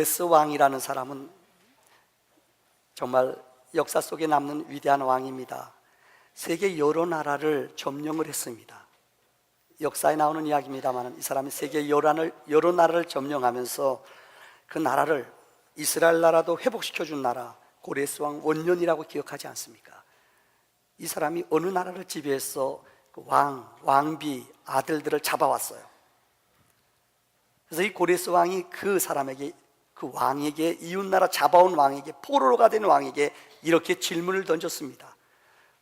고레스 왕이라는 사람은 정말 역사 속에 남는 위대한 왕입니다. 세계 여러 나라를 점령을 했습니다. 역사에 나오는 이야기입니다만 이 사람이 세계 여러 나라를 점령하면서 그 나라를 이스라엘 나라도 회복시켜준 나라, 고레스 왕 원년이라고 기억하지 않습니까? 이 사람이 어느 나라를 지배해서 그 왕비, 아들들을 잡아왔어요. 그래서 이 고레스 왕이 그 사람에게, 그 왕에게, 이웃나라 잡아온 왕에게, 포로가 된 왕에게 이렇게 질문을 던졌습니다.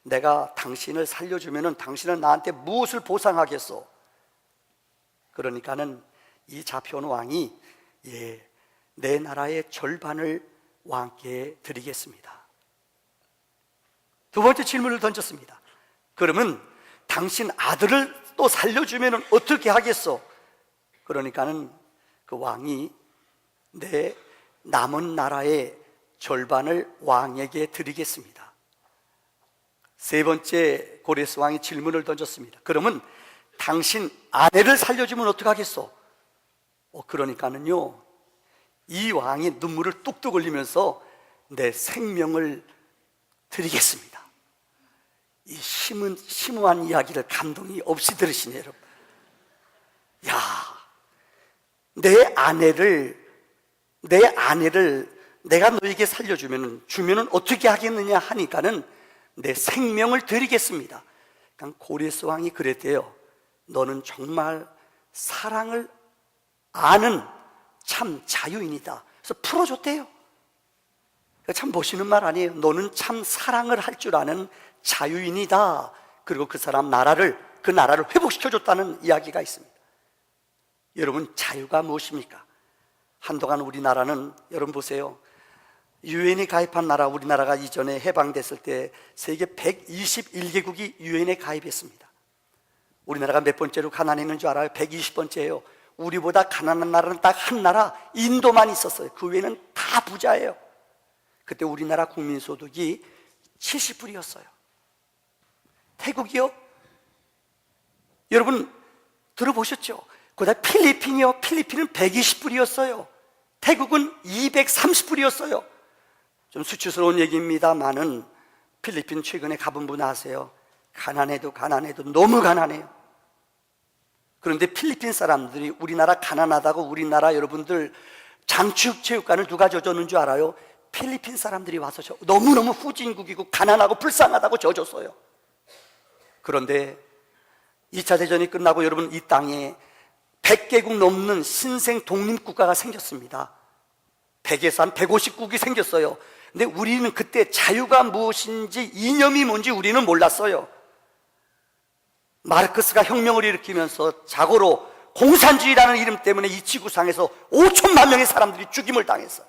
내가 당신을 살려주면은 당신은 나한테 무엇을 보상하겠소? 그러니까는 이 잡혀온 왕이 내 나라의 절반을 왕께 드리겠습니다. 두 번째 질문을 던졌습니다. 그러면 당신 아들을 또 살려주면은 어떻게 하겠소? 그러니까는 그 왕이 내 남은 나라의 절반을 왕에게 드리겠습니다. 세 번째 고레스 왕이 질문을 던졌습니다. 그러면 당신 아내를 살려주면 어떡하겠소? 그러니까는요, 이 왕이 눈물을 뚝뚝 흘리면서 내 생명을 드리겠습니다. 이 심오한 이야기를 감동이 없이 들으시네요, 여러분. 야, 내 아내를 내가 너에게 살려주면은 어떻게 하겠느냐 하니까는 내 생명을 드리겠습니다. 그러니까 고레스 왕이 그랬대요. 너는 정말 사랑을 아는 참 자유인이다. 그래서 풀어줬대요. 참 멋있는 말 아니에요? 너는 참 사랑을 할 줄 아는 자유인이다. 그리고 그 나라를 회복시켜줬다는 이야기가 있습니다. 여러분, 자유가 무엇입니까? 한동안 우리나라는, 여러분 보세요, 유엔에 가입한 나라, 우리나라가 이전에 해방됐을 때 세계 121개국이 유엔에 가입했습니다. 우리나라가 몇 번째로 가난했는 줄 알아요? 120번째예요. 우리보다 가난한 나라는 딱 한 나라, 인도만 있었어요. 그 외에는 다 부자예요. 그때 우리나라 국민소득이 70불이었어요. 태국이요? 여러분 들어보셨죠? 그다음 필리핀이요? 필리핀은 120불이었어요. 태국은 230불이었어요. 좀 수치스러운 얘기입니다만은 필리핀 최근에 가본 분 아세요? 가난해도 너무 가난해요. 그런데 필리핀 사람들이 우리나라 가난하다고 우리나라 여러분들 장축체육관을 누가 져줬는 줄 알아요? 필리핀 사람들이 와서 너무너무 후진국이고 가난하고 불쌍하다고 져줬어요. 그런데 2차 대전이 끝나고 여러분 이 땅에 100개국 넘는 신생 독립국가가 생겼습니다. 100에서 한 150국이 생겼어요. 근데 우리는 그때 자유가 무엇인지, 이념이 뭔지 우리는 몰랐어요. 마르크스가 혁명을 일으키면서 자고로 공산주의라는 이름 때문에 이 지구상에서 5천만 명의 사람들이 죽임을 당했어요.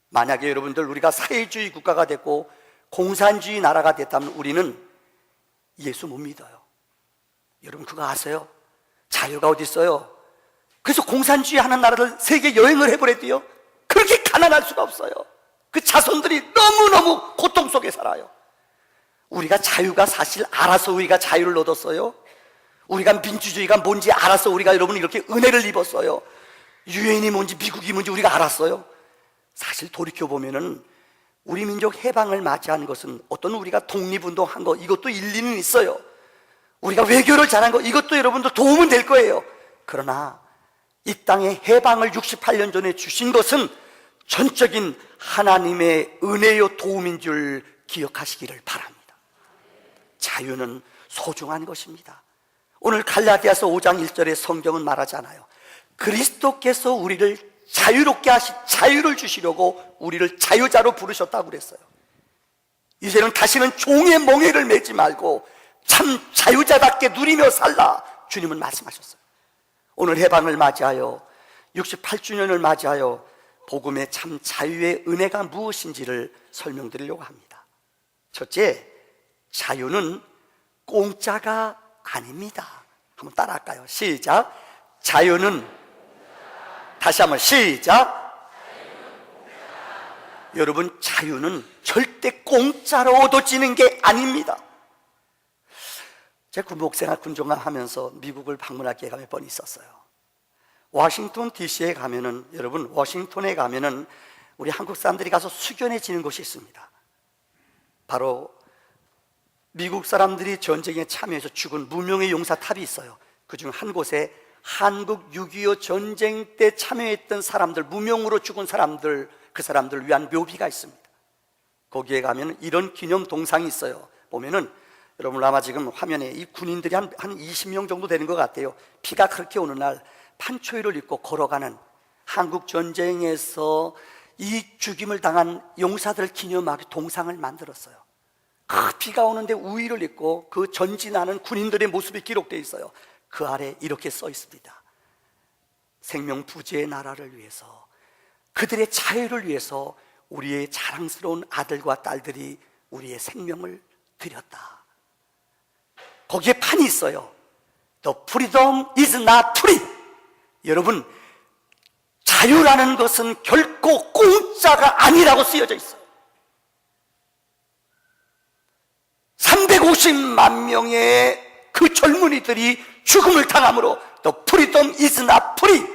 만약에 여러분들 우리가 사회주의 국가가 됐고 공산주의 나라가 됐다면 우리는 예수 못 믿어요. 여러분 그거 아세요? 자유가 어디 있어요? 그래서 공산주의 하는 나라를 세계 여행을 해버렸대요. 그렇게 가난할 수가 없어요. 그 자손들이 너무너무 고통 속에 살아요. 우리가 자유가 사실 알아서 우리가 자유를 얻었어요. 우리가 민주주의가 뭔지 알아서 우리가 여러분 이렇게 은혜를 입었어요. 유엔이 뭔지 미국이 뭔지 우리가 알았어요. 사실 돌이켜보면은 우리 민족 해방을 맞이한 것은 어떤 우리가 독립운동한 거 이것도 일리는 있어요. 우리가 외교를 잘한 거 이것도 여러분들 도움은 될 거예요. 그러나 이 땅에 해방을 68년 전에 주신 것은 전적인 하나님의 은혜요 도움인 줄 기억하시기를 바랍니다. 자유는 소중한 것입니다. 오늘 갈라디아서 5장 1절에 성경은 말하잖아요. 그리스도께서 우리를 자유롭게 자유를 주시려고 우리를 자유자로 부르셨다고 그랬어요. 이제는 다시는 종의 멍에를 매지 말고 참 자유자답게 누리며 살라, 주님은 말씀하셨어요. 오늘 해방을 맞이하여 68주년을 맞이하여 복음의 참 자유의 은혜가 무엇인지를 설명드리려고 합니다. 첫째, 자유는 공짜가 아닙니다. 한번 따라할까요? 시작. 자유는, 다시 한번 시작. 여러분, 자유는 절대 공짜로 얻어지는 게 아닙니다. 제가 군복생활 군종을 하면서 미국을 방문할 기회가 몇 번 있었어요. 워싱턴 DC에 가면은, 여러분, 워싱턴에 가면은 우리 한국 사람들이 가서 숙연해 지는 곳이 있습니다. 바로 미국 사람들이 전쟁에 참여해서 죽은 무명의 용사탑이 있어요. 그중 한 곳에 한국 6.25 전쟁 때 참여했던 사람들, 무명으로 죽은 사람들, 그 사람들을 위한 묘비가 있습니다. 거기에 가면 이런 기념 동상이 있어요. 보면은 여러분 아마 지금 화면에 이 군인들이 한 20명 정도 되는 것 같아요. 비가 그렇게 오는 날 판초이를 입고 걸어가는, 한국 전쟁에서 이 죽임을 당한 용사들을 기념하게 동상을 만들었어요. 그 비가 오는데 우의를 입고 그 전진하는 군인들의 모습이 기록되어 있어요. 그 아래 이렇게 써 있습니다. 생명부지의 나라를 위해서, 그들의 자유를 위해서 우리의 자랑스러운 아들과 딸들이 우리의 생명을 드렸다. 거기에 판이 있어요. The freedom is not free. 여러분, 자유라는 것은 결코 공짜가 아니라고 쓰여져 있어요. 350만 명의 그 젊은이들이 죽음을 당함으로 The freedom is not free.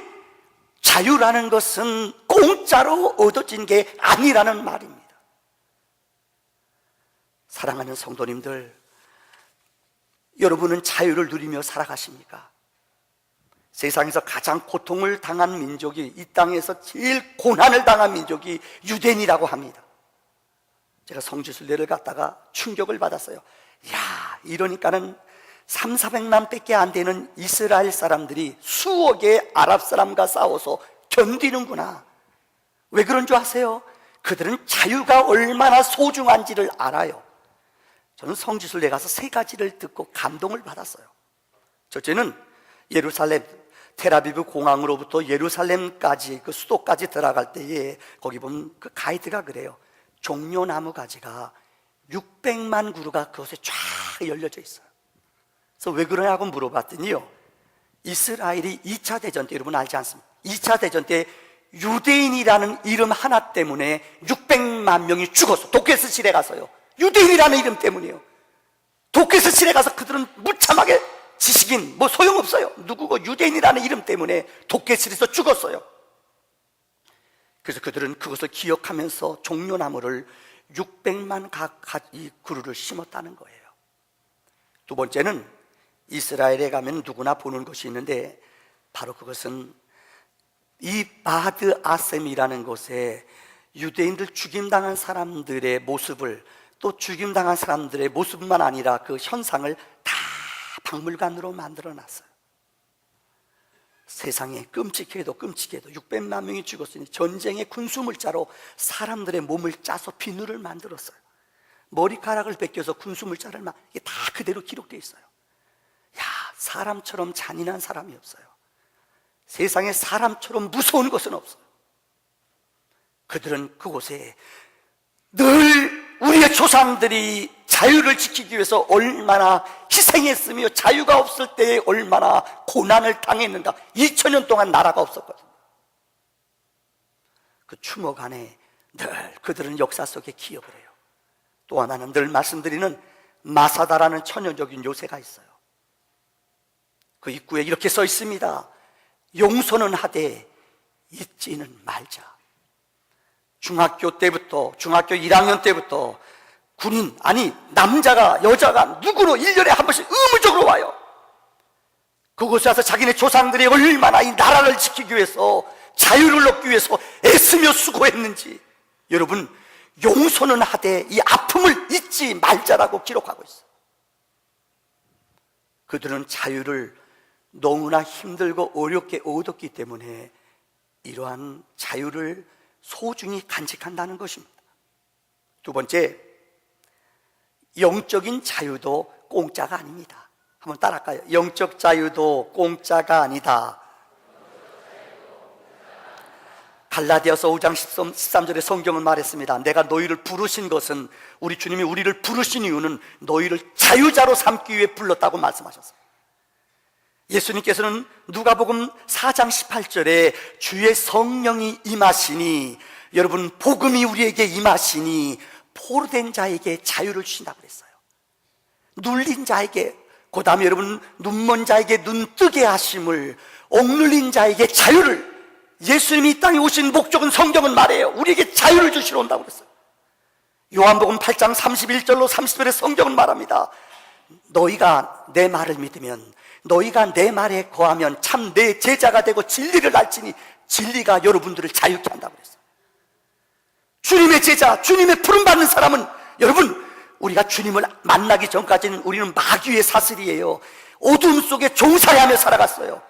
자유라는 것은 공짜로 얻어진 게 아니라는 말입니다. 사랑하는 성도님들, 여러분은 자유를 누리며 살아가십니까? 세상에서 가장 고통을 당한 민족이, 이 땅에서 제일 고난을 당한 민족이 유대인이라고 합니다. 제가 성지순례를 갔다가 충격을 받았어요. 야, 이러니까는 300~400만 밖에 안 되는 이스라엘 사람들이 수억의 아랍 사람과 싸워서 견디는구나. 왜 그런 줄 아세요? 그들은 자유가 얼마나 소중한지를 알아요. 저는 성지순례 가서 3가지를 듣고 감동을 받았어요. 첫째는 예루살렘, 텔아비브 공항으로부터 예루살렘까지, 그 수도까지 들어갈 때에 거기 보면 그 가이드가 그래요. 종려나무 가지가 600만 그루가 그곳에 쫙 열려져 있어요. 그래서 왜 그러냐고 물어봤더니요, 이스라엘이 2차 대전 때, 여러분 알지 않습니까? 2차 대전 때 유대인이라는 이름 하나 때문에 600만 명이 죽었어. 도케스실에 가서요. 유대인이라는 이름 때문이에요. 도케스실에 가서 그들은 무참하게, 지식인 뭐 소용없어요. 누구고 유대인이라는 이름 때문에 도케스실에서 죽었어요. 그래서 그들은 그것을 기억하면서 종려나무를 600만 이 그루를 심었다는 거예요. 두 번째는 이스라엘에 가면 누구나 보는 것이 있는데, 바로 그것은 이 바드 아셈이라는 곳에 유대인들 죽임당한 사람들의 모습을, 또 죽임당한 사람들의 모습만 아니라 그 현상을 다 박물관으로 만들어 놨어요. 세상에 끔찍해도 600만 명이 죽었으니 전쟁의 군수물자로 사람들의 몸을 짜서 비늘을 만들었어요. 머리카락을 벗겨서 군수물자를 이게 다 그대로 기록되어 있어요. 야, 사람처럼 잔인한 사람이 없어요. 세상에 사람처럼 무서운 것은 없어요. 그들은 그곳에 늘 우리의 조상들이 자유를 지키기 위해서 얼마나 희생했으며 자유가 없을 때에 얼마나 고난을 당했는가. 2000년 동안 나라가 없었거든요. 그 추모 안에 늘 그들은 역사 속에 기억을 해요. 또 하나는 늘 말씀드리는 마사다라는 천연적인 요새가 있어요. 그 입구에 이렇게 써 있습니다. 용서는 하되 잊지는 말자. 중학교 때부터, 중학교 1학년 때부터 군인, 아니 남자가 여자가 누구로 1년에 한 번씩 의무적으로 와요. 그곳에 와서 자기네 조상들이 얼마나 이 나라를 지키기 위해서, 자유를 얻기 위해서 애쓰며 수고했는지, 여러분, 용서는 하되 이 아픔을 잊지 말자라고 기록하고 있어요. 그들은 자유를 너무나 힘들고 어렵게 얻었기 때문에 이러한 자유를 소중히 간직한다는 것입니다. 두 번째, 영적인 자유도 공짜가 아닙니다. 한번 따라할까요? 영적 자유도 공짜가 아니다. 갈라디아서 5장 13절에 성경은 말했습니다. 내가 너희를 부르신 것은, 우리 주님이 우리를 부르신 이유는 너희를 자유자로 삼기 위해 불렀다고 말씀하셨어요. 예수님께서는 누가복음 4장 18절에 주의 성령이 임하시니, 여러분, 복음이 우리에게 임하시니 포로된 자에게 자유를 주신다고 그랬어요. 눌린 자에게, 그 다음에 여러분, 눈먼 자에게 눈 뜨게 하심을, 억눌린 자에게 자유를, 예수님이 이 땅에 오신 목적은 성경은 말해요. 우리에게 자유를 주시러 온다고 그랬어요. 요한복음 8장 31절로 30절에 성경은 말합니다. 너희가 내 말을 믿으면, 너희가 내 말에 거하면 참 내 제자가 되고 진리를 알지니 진리가 여러분들을 자유케 한다고 그랬어요. 주님의 제자, 주님의 부름받는 사람은, 여러분, 우리가 주님을 만나기 전까지는 우리는 마귀의 사슬이에요. 어둠 속에 종살이하며 살아갔어요.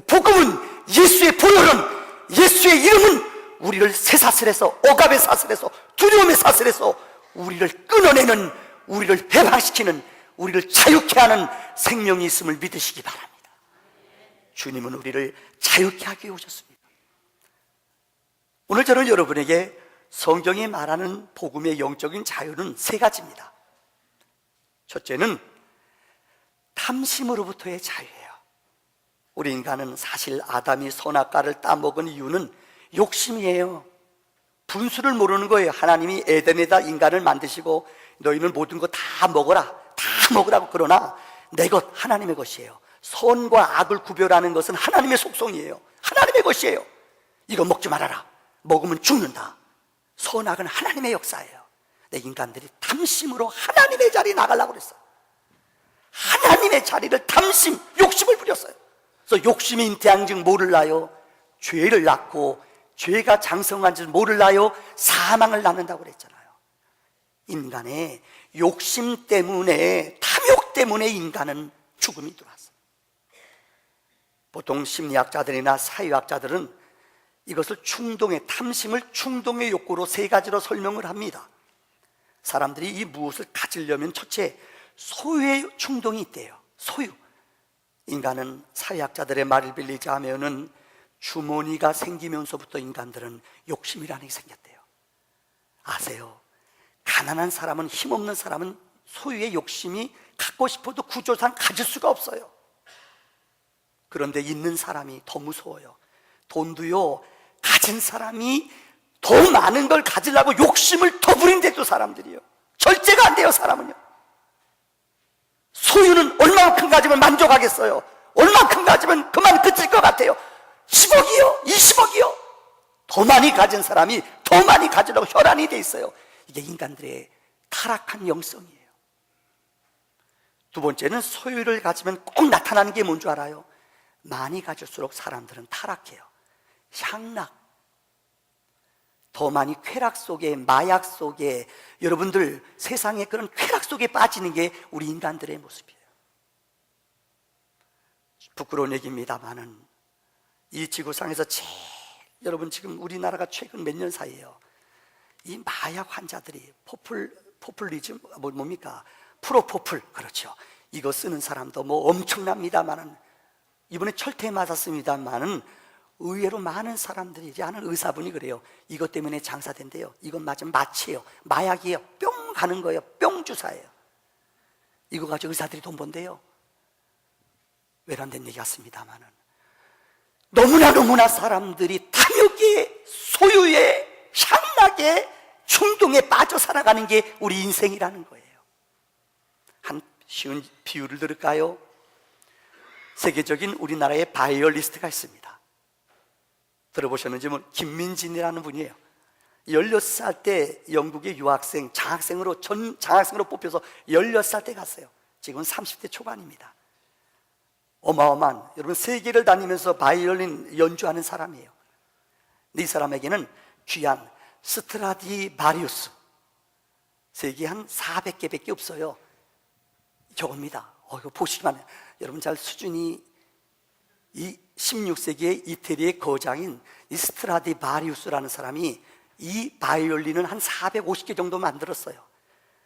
복음은, 예수의 보혈은, 예수의 이름은 우리를 쇠사슬에서, 억압의 사슬에서, 두려움의 사슬에서 우리를 끊어내는, 우리를 해방시키는, 우리를 자유케 하는 생명이 있음을 믿으시기 바랍니다. 주님은 우리를 자유케 하기 위해 오셨습니다. 오늘 저는 여러분에게 성경이 말하는 복음의 영적인 자유는 세 가지입니다. 첫째는 탐심으로부터의 자유예요. 우리 인간은 사실 아담이 선악과를 따먹은 이유는 욕심이에요. 분수를 모르는 거예요. 하나님이 에덴에다 인간을 만드시고 너희는 모든 거 다 먹어라, 다 먹으라고. 그러나 내 것, 하나님의 것이에요. 선과 악을 구별하는 것은 하나님의 속성이에요. 하나님의 것이에요. 이거 먹지 말아라, 먹으면 죽는다. 선악은 하나님의 역사예요. 내 인간들이 탐심으로 하나님의 자리에 나가려고 그랬어요. 하나님의 자리를 탐심, 욕심을 부렸어요. 그래서 욕심이 잉태한 즉 뭐를 낳아요? 죄를 낳고, 죄가 장성한 즉 뭐를 낳아요? 사망을 낳는다고 그랬잖아요. 인간의 욕심 때문에, 탐욕 때문에 인간은 죽음이 들어왔어요. 보통 심리학자들이나 사회학자들은 이것을 충동의, 탐심을 충동의 욕구로 세 가지로 설명을 합니다. 사람들이 이 무엇을 가지려면 첫째, 소유의 충동이 있대요. 소유. 인간은, 사회학자들의 말을 빌리자면은 주머니가 생기면서부터 인간들은 욕심이라는 게 생겼대요. 아세요? 가난한 사람은, 힘없는 사람은 소유의 욕심이 갖고 싶어도 구조상 가질 수가 없어요. 그런데 있는 사람이 더 무서워요. 돈도요, 가진 사람이 더 많은 걸 가지려고 욕심을 더 부린대도 사람들이요. 절제가 안 돼요, 사람은요. 소유는 얼마만큼 가지면 만족하겠어요? 얼마만큼 가지면 그만 그칠 것 같아요? 10억이요? 20억이요? 더 많이 가진 사람이 더 많이 가지려고 혈안이 돼 있어요. 이게 인간들의 타락한 영성이에요. 두 번째는 소유를 가지면 꼭 나타나는 게 뭔 줄 알아요? 많이 가질수록 사람들은 타락해요. 향락, 더 많이 쾌락 속에, 마약 속에, 여러분들 세상에 그런 쾌락 속에 빠지는 게 우리 인간들의 모습이에요. 부끄러운 얘기입니다만은 이 지구상에서 제일, 여러분 지금 우리나라가 최근 몇 년 사이에요, 이 마약 환자들이 포퓰리즘, 뭡니까? 프로포플, 그렇죠. 이거 쓰는 사람도 뭐 엄청납니다만은, 이번에 철퇴 맞았습니다만은 의외로 많은 사람들이, 아는 의사분이 그래요. 이것 때문에 장사된대요. 이건 맞으면 마취예요, 마약이에요, 뿅 가는 거예요. 뿅 주사예요. 이거 가지고 의사들이 돈 번대요. 외람된 얘기 같습니다만은 너무나 사람들이 탐욕에, 소유에, 향락에, 충동에 빠져 살아가는 게 우리 인생이라는 거예요. 한 쉬운 비유를 들을까요? 세계적인 우리나라의 바이올리스트가 있습니다. 들어보셨는지 김민진이라는 분이에요. 16살 때 영국의 유학생, 장학생으로 뽑혀서 16살 때 갔어요. 지금은 30대 초반입니다. 어마어마한, 여러분 세계를 다니면서 바이올린 연주하는 사람이에요. 이 사람에게는 귀한 스트라디바리우스, 세계 한 400개밖에 없어요. 저겁니다. 이거 보시기만 해요. 여러분 잘 수준이, 이 16세기의 이태리의 거장인 이 스트라디바리우스라는 사람이 이 바이올린은 한 450개 정도 만들었어요.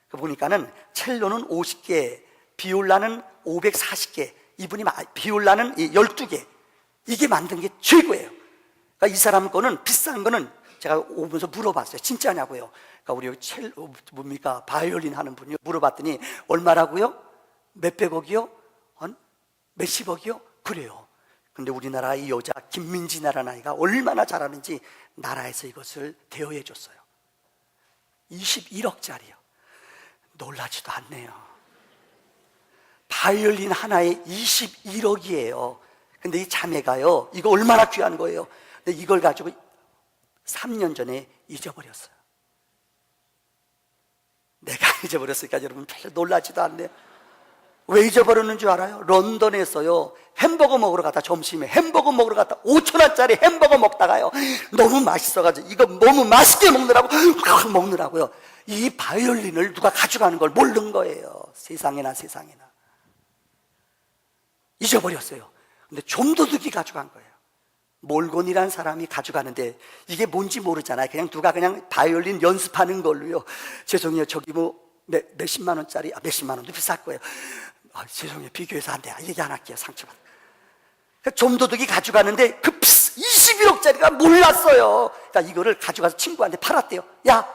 그 보니까는 첼로는 50개, 비올라는 540개, 이분이 비올라는 12개, 이게 만든 게 최고예요. 그러니까 이 사람 거는, 비싼 거는 제가 오면서 물어봤어요. 진짜냐고요. 그러니까 우리 바이올린 하는 분이 물어봤더니 얼마라고요? 몇백억이요? 몇십억이요? 그래요. 근데 우리나라 이 여자 김민지라는 아이가 얼마나 잘하는지 나라에서 이것을 대여해 줬어요. 21억짜리요. 놀라지도 않네요. 바이올린 하나에 21억이에요. 근데 이 자매가요, 이거 얼마나 귀한 거예요. 근데 이걸 가지고 3년 전에 잊어버렸어요. 내가 잊어버렸으니까 여러분 별로 놀라지도 않네요. 왜 잊어버렸는 줄 알아요? 런던에서요, 햄버거 먹으러 갔다, 점심에 햄버거 먹으러 갔다 5,000원짜리 햄버거 먹다가요, 너무 맛있어가지고 이거 너무 맛있게 먹느라고요, 이 바이올린을 누가 가져가는 걸 모르는 거예요. 세상에나 잊어버렸어요. 근데 좀도둑이 가져간 거예요. 몰곤이라는 사람이 가져가는데 이게 뭔지 모르잖아요. 그냥 누가 그냥 바이올린 연습하는 걸로요, 죄송해요, 저기 뭐 몇십만 원짜리, 몇십만 원도 비쌀 거예요. 죄송해요, 비교해서 안 돼, 얘기 안 할게요, 상처받아. 좀도둑이 가져가는데 그 21억짜리가 몰랐어요. 그러니까 이거를 가져가서 친구한테 팔았대요. 야,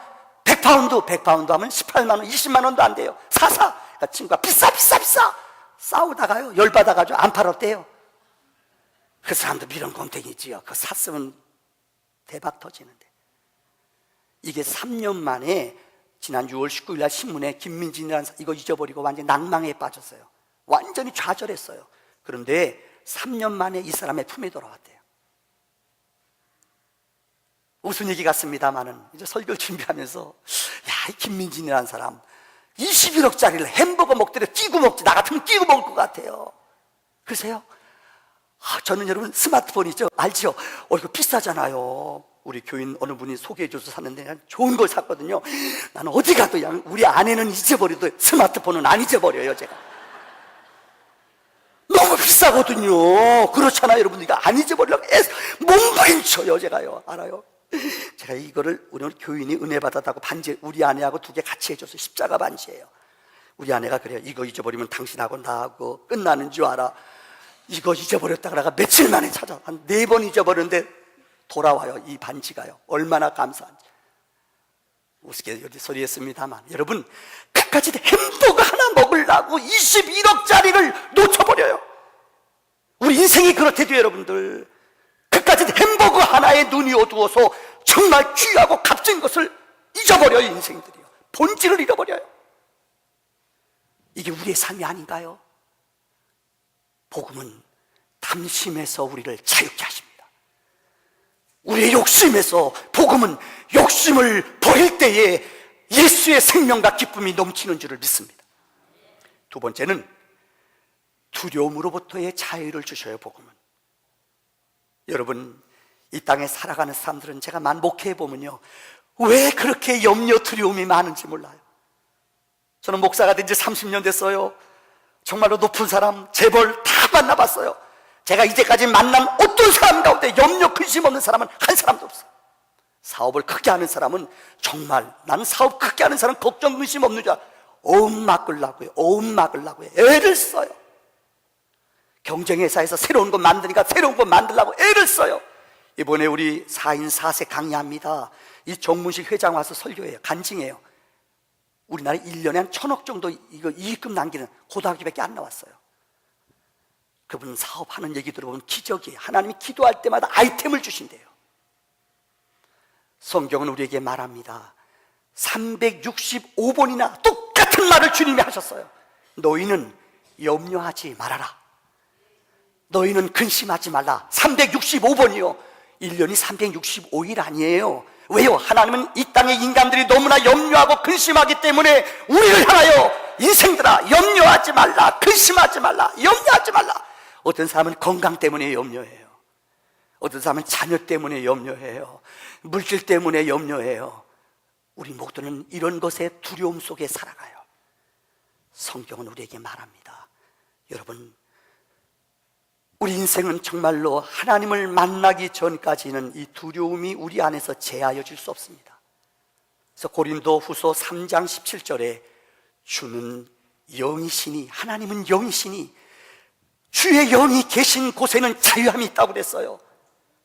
100파운드 하면 18만 원, 20만 원도 안 돼요. 사. 그러니까 친구가 비싸. 싸우다가요, 열받아가지고 안 팔았대요. 그 사람도 미련곰탱이지요. 그거 샀으면 대박 터지는데. 이게 3년 만에 지난 6월 19일 날 신문에 김민진이라는 사람, 이거 잊어버리고 완전히 낭망에 빠졌어요. 완전히 좌절했어요. 그런데 3년 만에 이 사람의 품에 돌아왔대요. 무슨 얘기 같습니다만은 이제 설교를 준비하면서, 야, 이 김민진이라는 사람 21억짜리를 햄버거 먹더래 끼고 먹지, 나 같으면 끼고 먹을 것 같아요. 그러세요? 저는 여러분 스마트폰 있죠? 알죠? 이거 비싸잖아요. 우리 교인 어느 분이 소개해줘서 샀는데 난 좋은 걸 샀거든요. 나는 어디 가도 우리 아내는 잊어버려도 스마트폰은 안 잊어버려요, 제가. 너무 비싸거든요. 그렇잖아요, 여러분. 이거 안 잊어버리려고 몸부림쳐요, 제가요. 알아요? 제가 이거를 우리 교인이 은혜 받았다고 반지, 우리 아내하고 2개 같이 해줘서 십자가 반지예요. 우리 아내가 그래요. 이거 잊어버리면 당신하고 나하고 끝나는 줄 알아. 이거 잊어버렸다가 내가 며칠 만에 찾아, 한 4번 잊어버렸는데 돌아와요, 이 반지가요. 얼마나 감사한지. 우습게 여기 소리했습니다만, 여러분, 그까지 햄버거 하나 먹으려고 21억짜리를 놓쳐버려요. 우리 인생이 그렇대도 여러분들, 그까지 햄버거 하나에 눈이 어두워서 정말 귀하고 값진 것을 잊어버려요. 인생들이요, 본질을 잃어버려요. 이게 우리의 삶이 아닌가요? 복음은 탐심에서 우리를 자유케 하십니다. 우리의 욕심에서, 복음은 욕심을 버릴 때에 예수의 생명과 기쁨이 넘치는 줄을 믿습니다. 2번째는 두려움으로부터의 자유를 주셔요, 복음은. 여러분, 이 땅에 살아가는 사람들은 제가 목회해보면요, 왜 그렇게 염려, 두려움이 많은지 몰라요. 저는 목사가 된 지 30년 됐어요. 정말로 높은 사람, 재벌 다 만나봤어요. 제가 이제까지 만난 어떤 사람 가운데 염려, 근심 없는 사람은 한 사람도 없어요. 사업을 크게 하는 사람은 정말, 나는 사업 크게 하는 사람 걱정, 근심 없는 줄 알아. 어음 막으려고요. 애를 써요. 경쟁회사에서 새로운 거 만드니까 새로운 거 만들려고 애를 써요. 이번에 우리 4인 4세 강의합니다. 이 정문식 회장 와서 설교해요. 간증해요. 우리나라에 1년에 한 1,000억 정도 이거 이익금 남기는 고등학교밖에 안 나왔어요. 그분 사업하는 얘기 들어보면 기적이에요. 하나님이 기도할 때마다 아이템을 주신대요. 성경은 우리에게 말합니다. 365번이나 똑같은 말을 주님이 하셨어요. 너희는 염려하지 말아라. 너희는 근심하지 말라. 365번이요 1년이 365일 아니에요. 왜요? 하나님은 이 땅의 인간들이 너무나 염려하고 근심하기 때문에 우리를 향하여, 인생들아, 염려하지 말라, 근심하지 말라, 염려하지 말라. 어떤 사람은 건강 때문에 염려해요. 어떤 사람은 자녀 때문에 염려해요. 물질 때문에 염려해요. 우리 모두는 이런 것에 두려움 속에 살아가요. 성경은 우리에게 말합니다. 여러분, 우리 인생은 정말로 하나님을 만나기 전까지는 이 두려움이 우리 안에서 제하여질 수 없습니다. 그래서 고린도 후서 3장 17절에 주는 영이시니, 하나님은 영이시니 주의 영이 계신 곳에는 자유함이 있다고 그랬어요.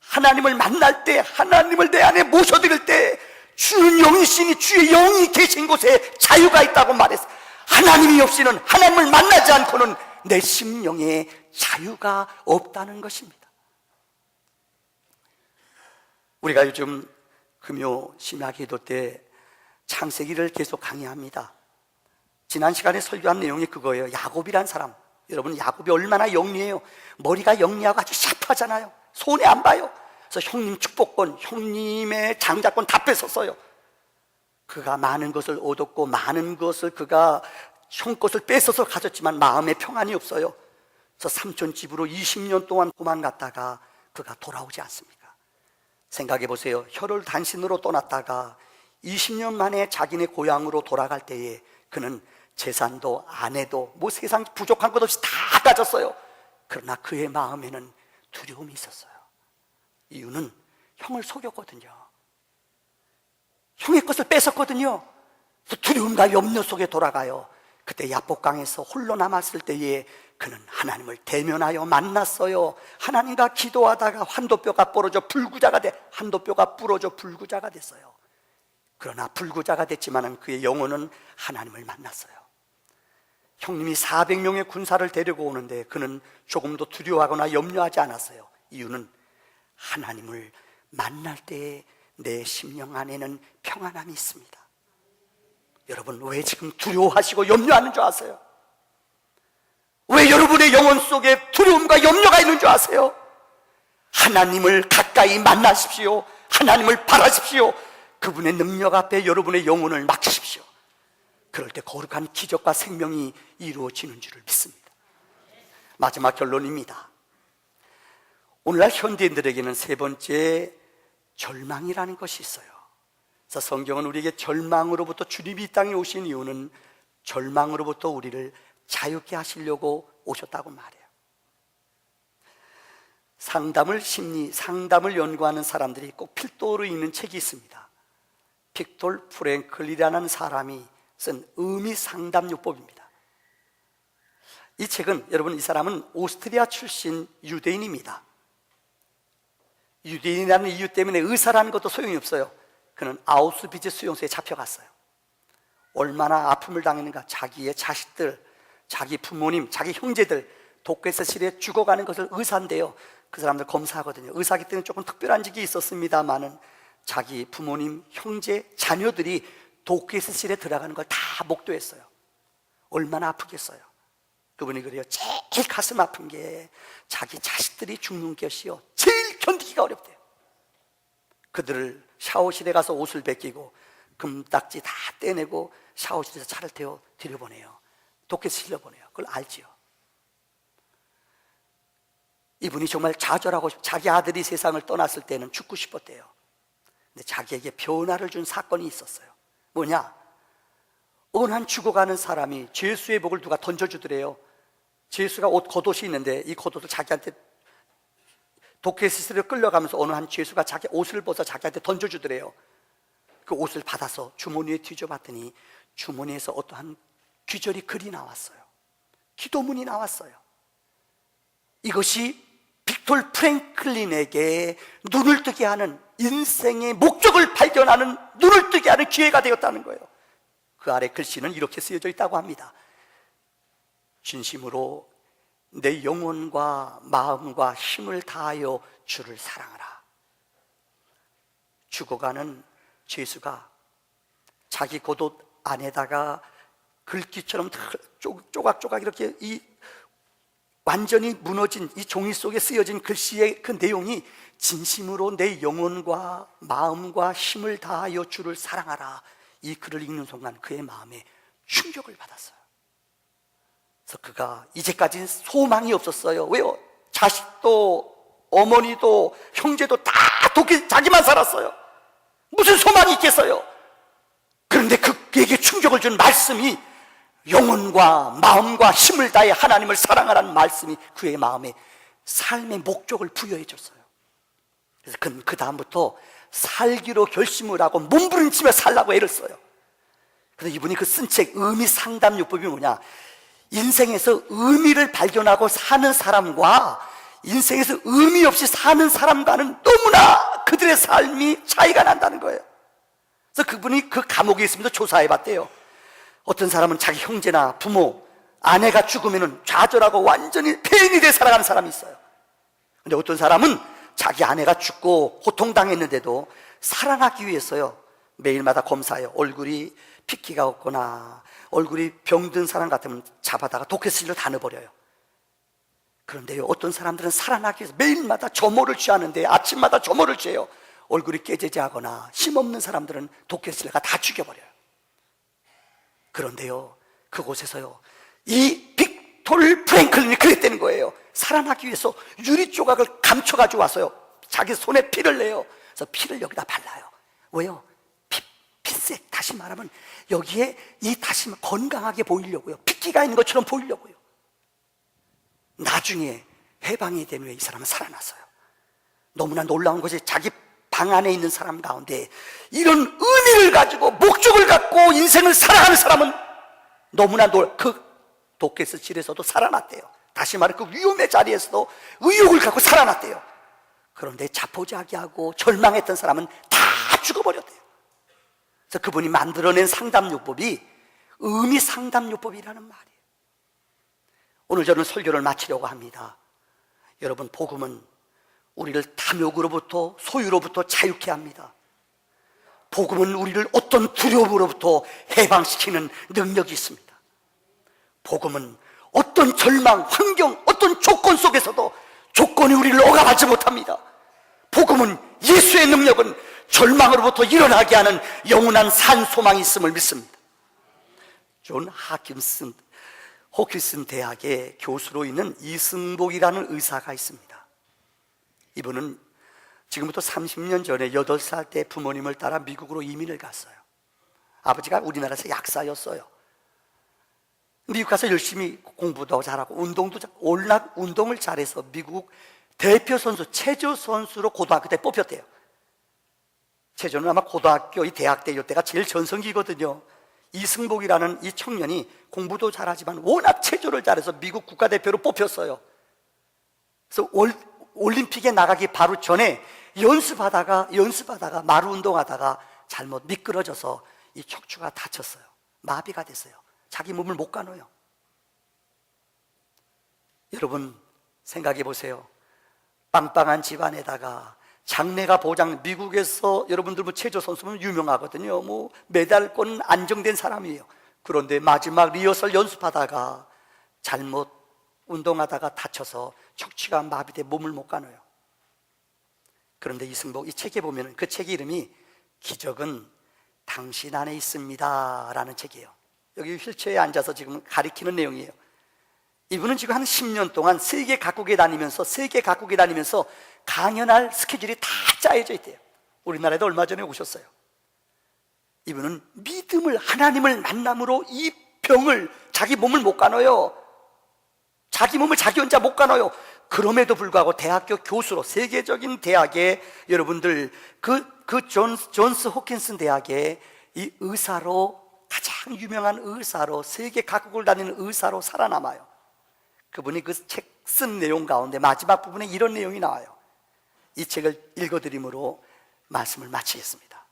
하나님을 만날 때, 하나님을 내 안에 모셔드릴 때 주는 영이시니 주의 영이 계신 곳에 자유가 있다고 말했어요. 하나님이 없이는, 하나님을 만나지 않고는 내 심령에 자유가 없다는 것입니다. 우리가 요즘 금요 심야 기도 때 창세기를 계속 강의합니다. 지난 시간에 설교한 내용이 그거예요. 야곱이란 사람, 여러분, 야곱이 얼마나 영리해요. 머리가 영리하고 아주 샤프하잖아요. 손에 안 봐요. 그래서 형님 축복권, 형님의 장자권 다 뺏었어요. 그가 많은 것을 얻었고 많은 것을 그가 형 것을 뺏어서 가졌지만 마음에 평안이 없어요. 그래서 삼촌 집으로 20년 동안 도망갔다가 그가 돌아오지 않습니까? 생각해 보세요. 혀를 단신으로 떠났다가 20년 만에 자기네 고향으로 돌아갈 때에 그는 재산도 아내도 뭐 세상 부족한 것 없이 다 가졌어요. 그러나 그의 마음에는 두려움이 있었어요. 이유는 형을 속였거든요. 형의 것을 뺏었거든요. 그래서 두려움과 염려 속에 돌아가요. 그때 야복강에서 홀로 남았을 때에 그는 하나님을 대면하여 만났어요. 하나님과 기도하다가 한도뼈가 부러져 불구자가 됐어요. 그러나 불구자가 됐지만 그의 영혼은 하나님을 만났어요. 형님이 400명의 군사를 데리고 오는데 그는 조금도 두려워하거나 염려하지 않았어요. 이유는 하나님을 만날 때에 내 심령 안에는 평안함이 있습니다. 여러분, 왜 지금 두려워하시고 염려하는 줄 아세요? 왜 여러분의 영혼 속에 두려움과 염려가 있는 줄 아세요? 하나님을 가까이 만나십시오. 하나님을 바라십시오. 그분의 능력 앞에 여러분의 영혼을 맡기십시오. 그럴 때 거룩한 기적과 생명이 이루어지는 줄을 믿습니다. 마지막 결론입니다. 오늘날 현대인들에게는 세 번째 절망이라는 것이 있어요. 그래서 성경은 우리에게 절망으로부터, 주님이 이 땅에 오신 이유는 절망으로부터 우리를 자유케 하시려고 오셨다고 말해요. 상담을 연구하는 사람들이 꼭 필독으로 읽는 책이 있습니다. 빅톨 프랭클이라는 사람이 쓴 의미상담요법입니다. 이 책은, 여러분, 이 사람은 오스트리아 출신 유대인입니다. 유대인이라는 이유 때문에 의사라는 것도 소용이 없어요. 그는 아우슈비츠 수용소에 잡혀갔어요. 얼마나 아픔을 당했는가. 자기의 자식들, 자기 부모님, 자기 형제들 독거에서실에 죽어가는 것을 의사인데요, 그 사람들 검사하거든요. 의사기 때문에 조금 특별한 직이 있었습니다만은 자기 부모님, 형제, 자녀들이 독거에서실에 들어가는 걸 다 목도했어요. 얼마나 아프겠어요. 그분이 그래요. 제일 가슴 아픈 게 자기 자식들이 죽는 것이요, 제일 견디기가 어렵대요. 그들을 샤워실에 가서 옷을 벗기고 금딱지 다 떼내고 샤워실에서 차를 태워 들여보내요. 독해서 실려보내요. 그걸 알지요. 이분이 정말 좌절하고 자기 아들이 세상을 떠났을 때는 죽고 싶었대요. 근데 자기에게 변화를 준 사건이 있었어요. 뭐냐? 어느 한 죽어가는 사람이 죄수의 복을 누가 던져주더래요. 죄수가 겉옷이 있는데 이 겉옷을 자기한테 독해시설에 끌려가면서 어느 한 죄수가 자기 옷을 벗어 자기한테 던져주더래요. 그 옷을 받아서 주머니에 뒤져봤더니 주머니에서 어떠한 귀절이 글이 나왔어요. 기도문이 나왔어요. 이것이 빅톨 프랭클린에게 눈을 뜨게 하는, 인생의 목적을 발견하는 눈을 뜨게 하는 기회가 되었다는 거예요. 그 아래 글씨는 이렇게 쓰여져 있다고 합니다. 진심으로 내 영혼과 마음과 힘을 다하여 주를 사랑하라. 죽어가는 죄수가 자기 겉옷 안에다가 글귀처럼 조각조각 이렇게 이 완전히 무너진 이 종이 속에 쓰여진 글씨의 그 내용이 진심으로 내 영혼과 마음과 힘을 다하여 주를 사랑하라. 이 글을 읽는 순간 그의 마음에 충격을 받았어요. 그래서 그가 이제까지 소망이 없었어요. 왜요? 자식도 어머니도 형제도 다 자기만 살았어요. 무슨 소망이 있겠어요? 그런데 그에게 충격을 준 말씀이 영혼과 마음과 힘을 다해 하나님을 사랑하라는 말씀이 그의 마음에 삶의 목적을 부여해 줬어요. 그래서 그는 그 다음부터 살기로 결심을 하고 몸부림치며 살라고 애를 써요. 그래서 이분이 그 쓴 책 의미상담요법이 뭐냐? 인생에서 의미를 발견하고 사는 사람과 인생에서 의미 없이 사는 사람과는 너무나 그들의 삶이 차이가 난다는 거예요. 그래서 그분이 그 감옥에 있으면서 조사해 봤대요. 어떤 사람은 자기 형제나 부모, 아내가 죽으면 좌절하고 완전히 폐인이 돼 살아가는 사람이 있어요. 근데 어떤 사람은 자기 아내가 죽고 고통당했는데도 살아나기 위해서요, 매일마다 검사해요. 얼굴이 핏기가 없거나 얼굴이 병든 사람 같으면 잡아다가 독해슬로 다 넣어버려요. 그런데요, 어떤 사람들은 살아나기 위해서 매일마다 점호를 취하는데, 아침마다 점호를 취해요. 얼굴이 깨지지하거나 힘없는 사람들은 독개슬래가 다 죽여버려요. 그런데요, 그곳에서요, 이 빅토르 프랭클린이 그랬다는 거예요. 살아나기 위해서 유리 조각을 감춰가지고 와서요, 자기 손에 피를 내요. 그래서 피를 여기다 발라요. 왜요? 피색, 다시 말하면 여기에 이 다시 건강하게 보이려고요. 핏기가 있는 것처럼 보이려고요. 나중에 해방이 된 후에 이 사람은 살아났어요. 너무나 놀라운 것이, 자기 방 안에 있는 사람 가운데 이런 의미를 가지고 목적을 갖고 인생을 살아가는 사람은 너무나 그 독개스실에서도 살아났대요. 다시 말해 그 위험의 자리에서도 의욕을 갖고 살아났대요. 그런데 자포자기하고 절망했던 사람은 다 죽어버렸대요. 그래서 그분이 만들어낸 상담요법이 의미 상담요법이라는 말이에요. 오늘 저는 설교를 마치려고 합니다. 여러분, 복음은 우리를 탐욕으로부터, 소유로부터 자유케 합니다. 복음은 우리를 어떤 두려움으로부터 해방시키는 능력이 있습니다. 복음은 어떤 절망, 환경, 어떤 조건 속에서도 조건이 우리를 억압하지 못합니다. 복음은, 예수의 능력은 절망으로부터 일어나게 하는 영원한 산 소망이 있음을 믿습니다. 존 호킨슨 대학의 교수로 있는 이승복이라는 의사가 있습니다. 이분은 지금부터 30년 전에 8살 때 부모님을 따라 미국으로 이민을 갔어요. 아버지가 우리나라에서 약사였어요. 미국 가서 열심히 공부도 잘하고 운동을 잘해서 미국 대표 선수, 체조 선수로 고등학교 때 뽑혔대요. 체조는 아마 고등학교, 대학 때 이때가 제일 전성기거든요. 이승복이라는 이 청년이 공부도 잘하지만 워낙 체조를 잘해서 미국 국가대표로 뽑혔어요. 그래서 올림픽에 나가기 바로 전에 연습하다가 마루 운동하다가 잘못 미끄러져서 이 척추가 다쳤어요. 마비가 됐어요. 자기 몸을 못 가눠요. 여러분 생각해 보세요. 빵빵한 집안에다가 장래가 미국에서 여러분들 체조 선수면 유명하거든요. 메달권 안정된 사람이에요. 그런데 마지막 리허설 연습하다가 잘못 운동하다가 다쳐서 척추가 마비돼 몸을 못 가눠요. 그런데 이승복, 이 책에 보면 그 책 이름이 기적은 당신 안에 있습니다 라는 책이에요. 여기 휠체어에 앉아서 지금 가리키는 내용이에요. 이분은 지금 한 10년 동안 세계 각국에 다니면서 강연할 스케줄이 다 짜여져 있대요. 우리나라에도 얼마 전에 오셨어요. 이분은 하나님을 만남으로 이 병을, 자기 몸을 못 가눠요. 자기 몸을 자기 혼자 못 가눠요. 그럼에도 불구하고 대학교 교수로, 세계적인 대학에 여러분들 존스 호킨슨 대학의 이 의사로, 가장 유명한 의사로, 세계 각국을 다니는 의사로 살아남아요. 그분이 그 책 쓴 내용 가운데 마지막 부분에 이런 내용이 나와요. 이 책을 읽어드림으로 말씀을 마치겠습니다.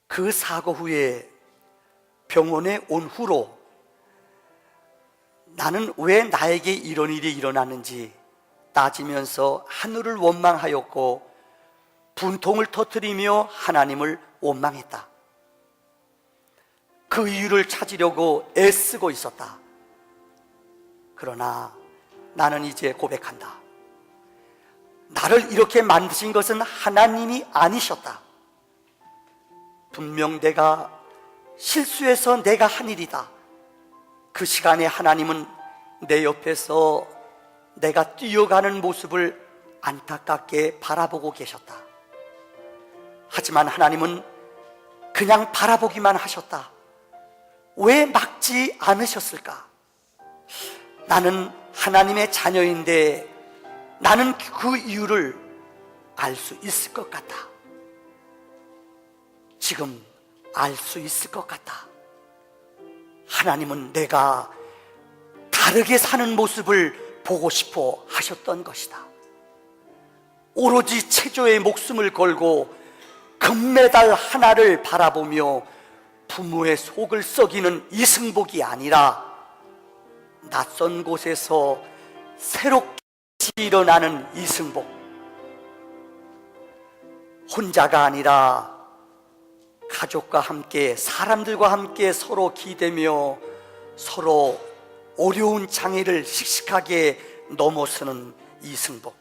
그 사고 후에 병원에 온 후로 나는 왜 나에게 이런 일이 일어났는지 따지면서 하늘을 원망하였고 분통을 터뜨리며 하나님을 원망했다. 그 이유를 찾으려고 애쓰고 있었다. 그러나 나는 이제 고백한다. 나를 이렇게 만드신 것은 하나님이 아니셨다. 분명 내가 실수해서 내가 한 일이다. 그 시간에 하나님은 내 옆에서 내가 뛰어가는 모습을 안타깝게 바라보고 계셨다. 하지만 하나님은 그냥 바라보기만 하셨다. 왜 막지 않으셨을까? 나는 하나님의 자녀인데 나는 그 이유를 알 수 있을 것 같다. 지금 알 수 있을 것 같다. 하나님은 내가 다르게 사는 모습을 보고 싶어 하셨던 것이다. 오로지 체조에 목숨을 걸고 금메달 하나를 바라보며 부모의 속을 썩이는 이승복이 아니라 낯선 곳에서 새롭게 일어나는 이승복, 혼자가 아니라 가족과 함께, 사람들과 함께 서로 기대며 서로 어려운 장애를 씩씩하게 넘어서는 이승복.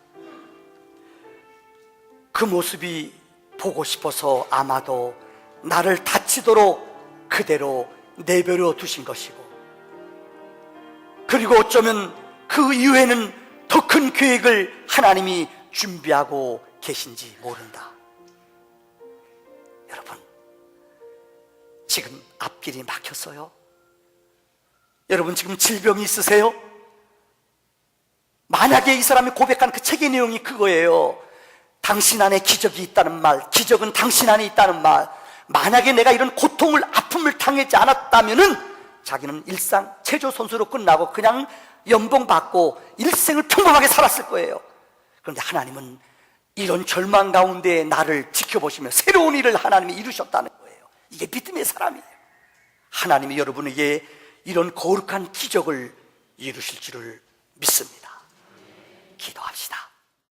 그 모습이 보고 싶어서 아마도 나를 다치도록 그대로 내버려 두신 것이고, 그리고 어쩌면 그 이후에는 더 큰 계획을 하나님이 준비하고 계신지 모른다. 여러분, 지금 앞길이 막혔어요. 여러분, 지금 질병이 있으세요? 만약에 이 사람이 고백한 그 책의 내용이 그거예요. 당신 안에 기적이 있다는 말, 기적은 당신 안에 있다는 말. 만약에 내가 이런 고통을, 아픔을 당하지 않았다면은 자기는 일상 체조 선수로 끝나고 그냥 연봉 받고 일생을 평범하게 살았을 거예요. 그런데 하나님은 이런 절망 가운데 나를 지켜보시며 새로운 일을 하나님이 이루셨다는 거예요. 이게 믿음의 사람이에요. 하나님이 여러분에게 이런 거룩한 기적을 이루실 줄을 믿습니다. 기도합시다.